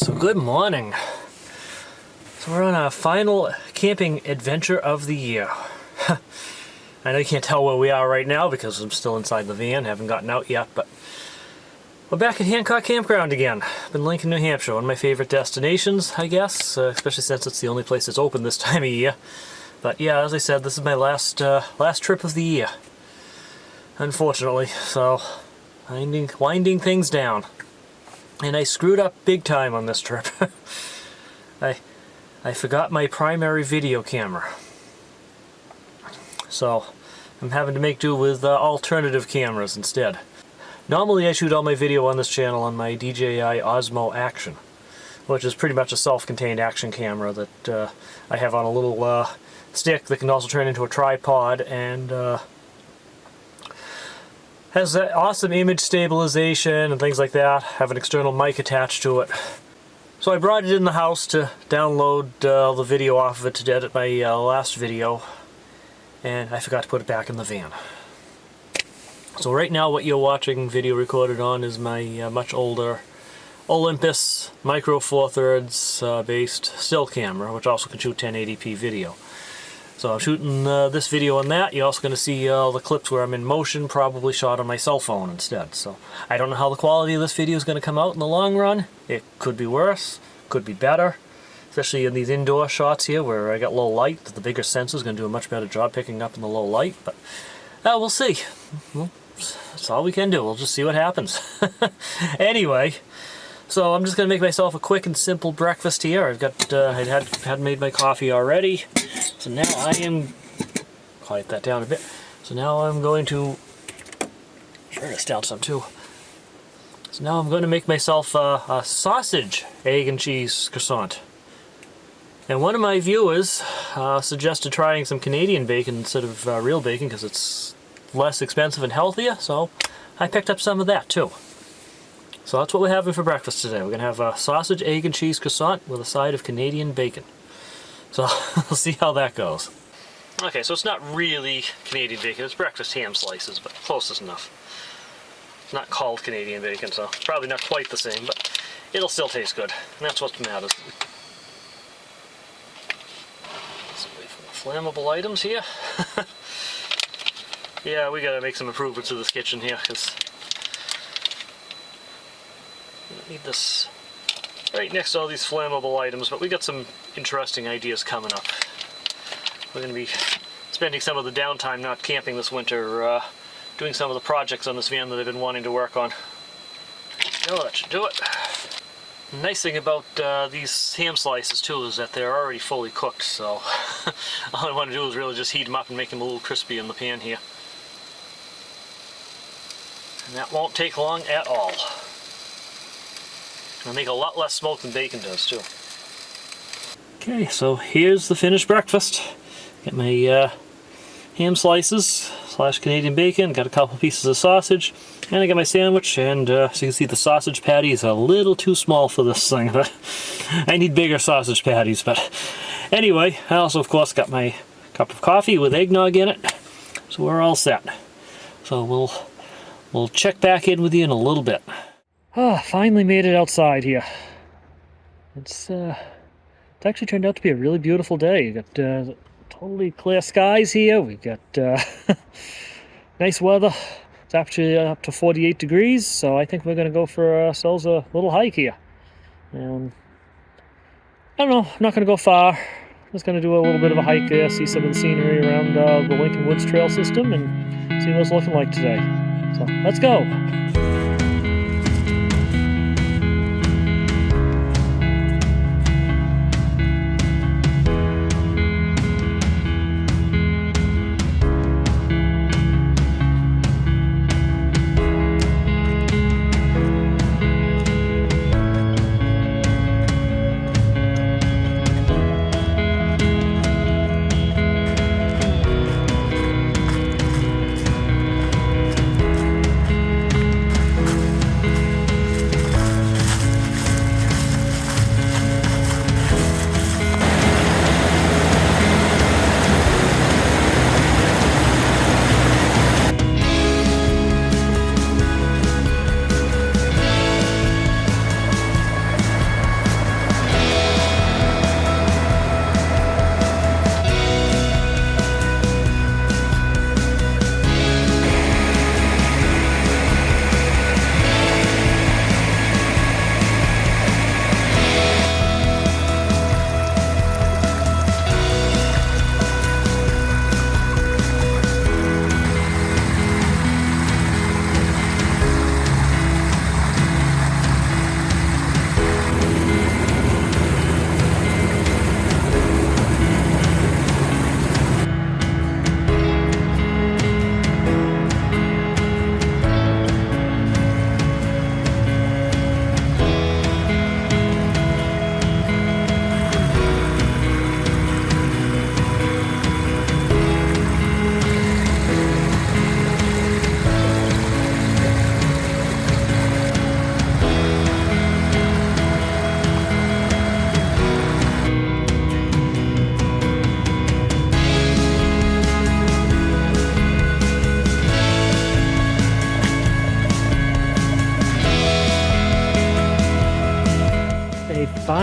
So good morning. So we're on our final camping adventure of the year. I know you can't tell where we are right now because I'm still inside the van, haven't gotten out yet, but we're back at Hancock Campground again. Up in Lincoln, New Hampshire, one of my favorite destinations, I guess, especially since it's the only place that's open this time of year. But yeah, as I said, this is my last trip of the year, unfortunately, so winding things down. And I screwed up big time on this trip. I forgot my primary video camera. So I'm having to make do with alternative cameras instead. Normally I shoot all my video on this channel on my DJI Osmo Action, which is pretty much a self-contained action camera that I have on a little stick that can also turn into a tripod and has that awesome image stabilization and things like that. Have an external mic attached to it. So I brought it in the house to download the video off of it to edit my last video, and I forgot to put it back in the van. So right now what you're watching video recorded on is my much older Olympus Micro Four Thirds based still camera, which also can shoot 1080p video. So I'm shooting this video on that. You're also going to see all the clips where I'm in motion, probably shot on my cell phone instead. So I don't know how the quality of this video is going to come out in the long run. It could be worse, could be better, especially in these indoor shots here where I got low light. The bigger sensor is going to do a much better job picking up in the low light, but we'll see. Well, that's all we can do. We'll just see what happens. Anyway, so I'm just going to make myself a quick and simple breakfast here. I've got I had made my coffee already. So now I am, quiet that down a bit. So now I'm going to, turn this down some too. So now I'm going to make myself a sausage, egg and cheese croissant. And one of my viewers suggested trying some Canadian bacon instead of real bacon because it's less expensive and healthier, so I picked up some of that too. So that's what we're having for breakfast today. We're going to have a sausage, egg and cheese croissant with a side of Canadian bacon. So we'll see how that goes. Okay, so it's not really Canadian bacon, it's breakfast ham slices, but close enough. It's not called Canadian bacon, so it's probably not quite the same, but it'll still taste good, and that's what matters. Let's wait for the flammable items here. Yeah, we gotta make some improvements to this kitchen here, because I need this right next to all these flammable items, but we got some interesting ideas coming up. We're going to be spending some of the downtime not camping this winter, doing some of the projects on this van that I've been wanting to work on. No, that should do it. The nice thing about these ham slices too is that they're already fully cooked, so all I want to do is really just heat them up and make them a little crispy in the pan here. And that won't take long at all. It'll make a lot less smoke than bacon does too. Okay, so here's the finished breakfast. Got my ham slices / Canadian bacon, got a couple pieces of sausage, and I got my sandwich, and so you can see the sausage patty is a little too small for this thing, but I need bigger sausage patties. But anyway, I also of course got my cup of coffee with eggnog in it, so we're all set. So we'll check back in with you in a little bit. Finally made it outside here. It's actually turned out to be a really beautiful day. You got totally clear skies here. We've got nice weather. It's actually up to 48 degrees, so I think we're going to go for ourselves a little hike here. I don't know, I'm not going to go far. I'm just going to do a little bit of a hike there, see some of the scenery around the Lincoln Woods Trail system, and see what it's looking like today. So let's go.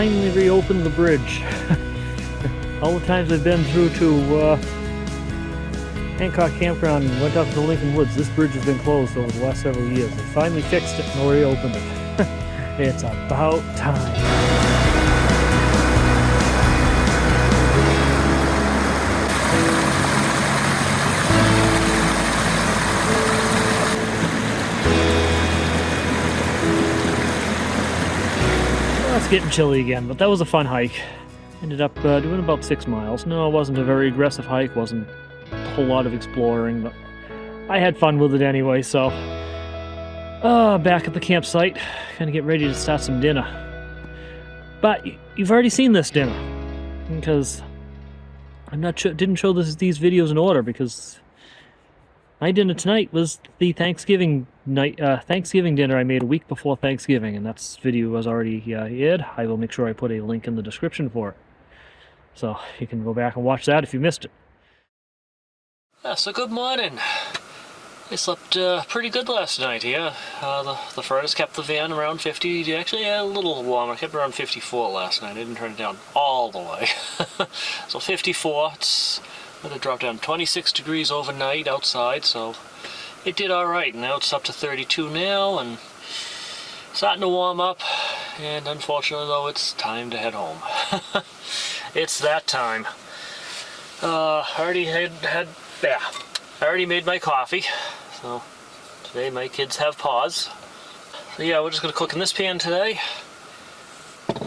finally reopened the bridge. All the times I've been through to Hancock Campground and went up to the Lincoln Woods, this bridge has been closed over the last several years. They finally fixed it and reopened it. It's about time. Well, it's getting chilly again, but that was a fun hike. Ended up doing about 6 miles. No, it wasn't a very aggressive hike, wasn't a whole lot of exploring, but I had fun with it anyway, so back at the campsite, gonna get ready to start some dinner. But you've already seen this dinner, because I'm not sure, didn't show these videos in order, because my dinner tonight was the Thanksgiving night, Thanksgiving dinner I made a week before Thanksgiving, and that video was already aired. I will make sure I put a link in the description for it, so you can go back and watch that if you missed it. So good morning. I slept pretty good last night here. The furnace kept the van around 50, actually a little warmer. I kept it around 54 last night. I didn't turn it down all the way. So 54, it's going to drop down 26 degrees overnight outside, so it did alright. Now it's up to 32 now, and starting to warm up, and unfortunately though, it's time to head home. It's that time. I already made my coffee. So today my kids have pause. So yeah, we're just going to cook in this pan today.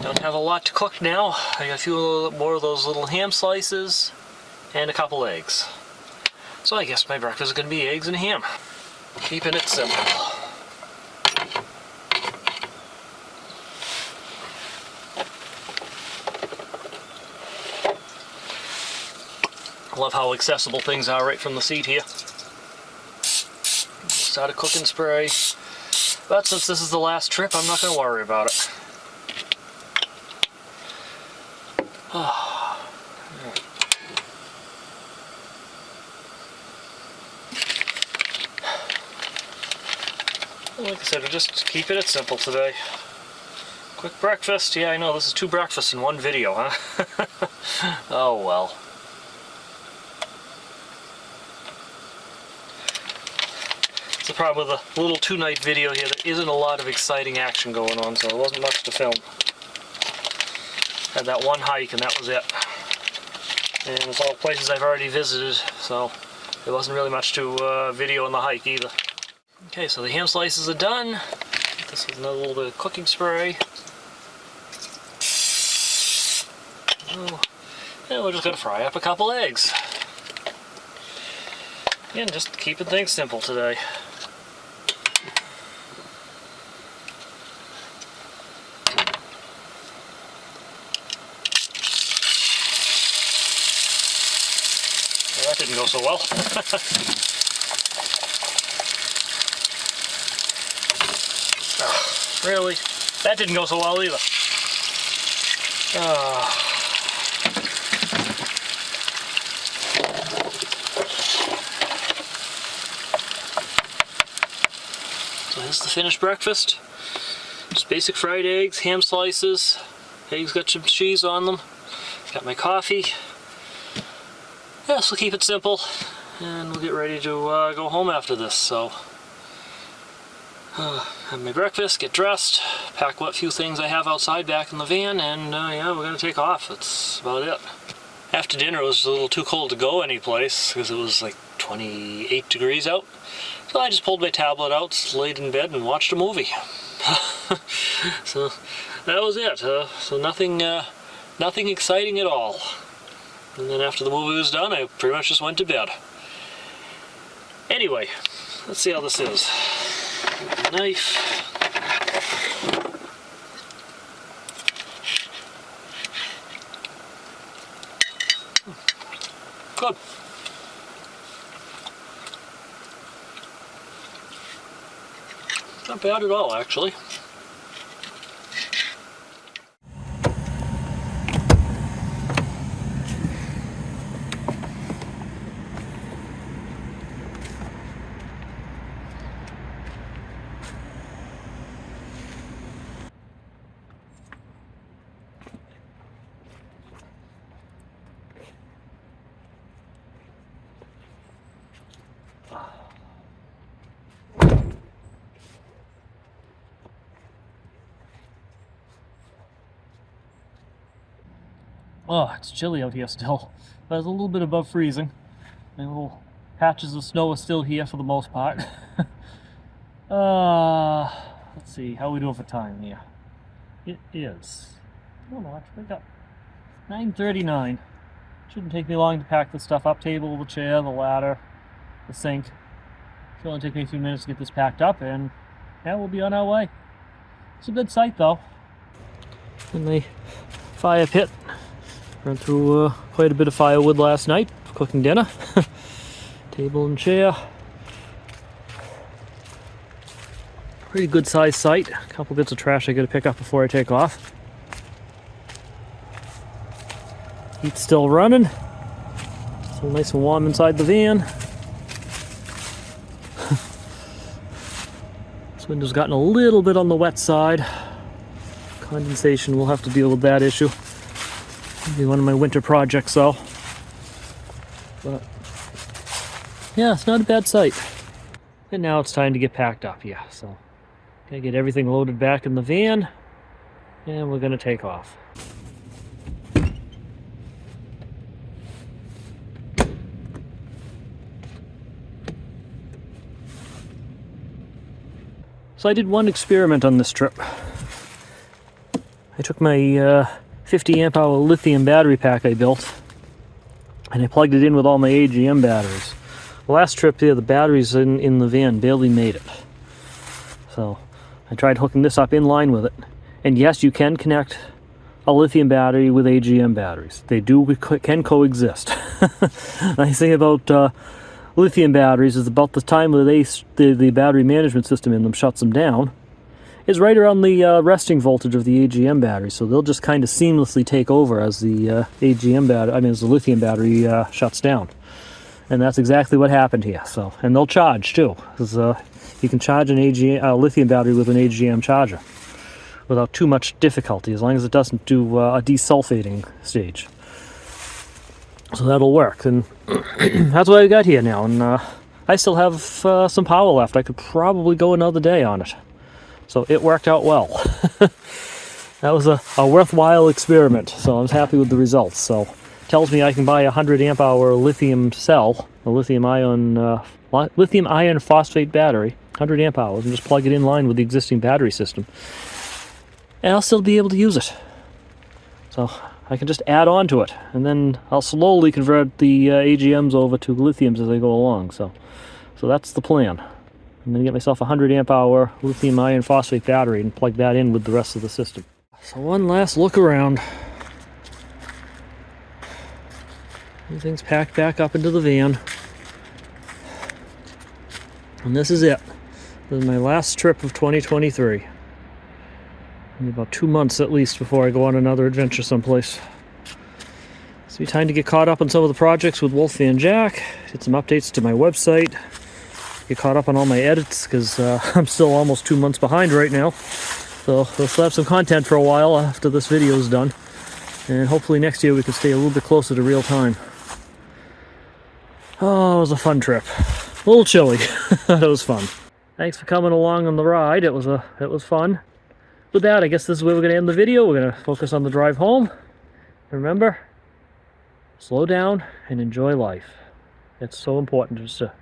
Don't have a lot to cook now. I got a few more of those little ham slices and a couple eggs. So I guess my breakfast is going to be eggs and ham. Keeping it simple. I love how accessible things are right from the seat here. Start a cooking spray, but since this is the last trip, I'm not going to worry about it. Like I said, we're just keeping it simple today. Quick breakfast. Yeah, I know, this is 2 breakfasts in one video, huh? Oh well. It's the problem with a little 2-night video here. There isn't a lot of exciting action going on, so there wasn't much to film. Had that one hike and that was it. And it's all places I've already visited, so there wasn't really much to video on the hike either. Okay, so the ham slices are done. This is another little bit of cooking spray. Oh, and we're just going to fry up a couple eggs. Again, just keeping things simple today. That didn't go so well. Oh, really? That didn't go so well either. So here's the finished breakfast. Just basic fried eggs, ham slices. Eggs got some cheese on them. Got my coffee. Yeah, so keep it simple, and we'll get ready to go home after this. So, have my breakfast, get dressed, pack what few things I have outside back in the van, and yeah, we're gonna take off. That's about it. After dinner, it was a little too cold to go anyplace because it was like 28 degrees out. So I just pulled my tablet out, laid in bed, and watched a movie. So that was it. So nothing exciting at all. And then after the movie was done, I pretty much just went to bed. Anyway, let's see how this is. Knife. Good. Not bad at all, actually. Oh, it's chilly out here still. But it's a little bit above freezing. And little patches of snow are still here for the most part. Let's see, how are we doing for time here? It is, I don't know, actually, I got 9:39. Shouldn't take me long to pack the stuff up. Table, the chair, the ladder, the sink. Should only take me a few minutes to get this packed up, and yeah, we'll be on our way. It's a good site though. In the fire pit. Ran through quite a bit of firewood last night for cooking dinner. Table and chair. Pretty good sized site. A couple bits of trash I gotta pick up before I take off. Heat's still running. Still nice and warm inside the van. This window's gotten a little bit on the wet side. Condensation, we'll have to deal with that issue. Maybe one of my winter projects though. But yeah, it's not a bad site. And now it's time to get packed up, yeah. So gotta get everything loaded back in the van, and we're gonna take off. So I did one experiment on this trip. I took my 50 amp hour lithium battery pack I built, and I plugged it in with all my AGM batteries. The last trip here, the batteries in the van barely made it. So I tried hooking this up in line with it. And yes, you can connect a lithium battery with AGM batteries. They can coexist. Nice thing about lithium batteries is about the time that the battery management system in them shuts them down is right around the resting voltage of the AGM battery. So they'll just kind of seamlessly take over as the as the lithium battery shuts down. And that's exactly what happened here. So, and they'll charge too, because you can charge an lithium battery with an AGM charger without too much difficulty, as long as it doesn't do a desulfating stage. So that'll work, and that's what I got here now. And I still have some power left. I could probably go another day on it. So it worked out well. That was a worthwhile experiment. So I was happy with the results. So tells me I can buy a 100 amp hour lithium cell, a lithium ion phosphate battery, 100 amp hours, and just plug it in line with the existing battery system. And I'll still be able to use it. So I can just add on to it, and then I'll slowly convert the AGMs over to lithiums as I go along. So that's the plan. I'm going to get myself a 100 amp hour lithium iron phosphate battery and plug that in with the rest of the system. So one last look around. Everything's packed back up into the van. And this is it. This is my last trip of 2023. Maybe about 2 months at least before I go on another adventure someplace. It's be time to get caught up on some of the projects with Wolf Van Jack. Did some updates to my website. Get caught up on all my edits, because I'm still almost 2 months behind right now. So we'll still have some content for a while after this video is done. And hopefully next year we can stay a little bit closer to real time. Oh, it was a fun trip. A little chilly, but it was fun. Thanks for coming along on the ride. It was fun. With that, I guess this is where we're going to end the video. We're going to focus on the drive home. Remember, slow down and enjoy life. It's so important just to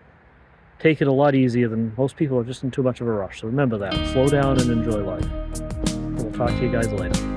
take it a lot easier than most people are just in too much of a rush. So remember that. Slow down and enjoy life. We'll talk to you guys later.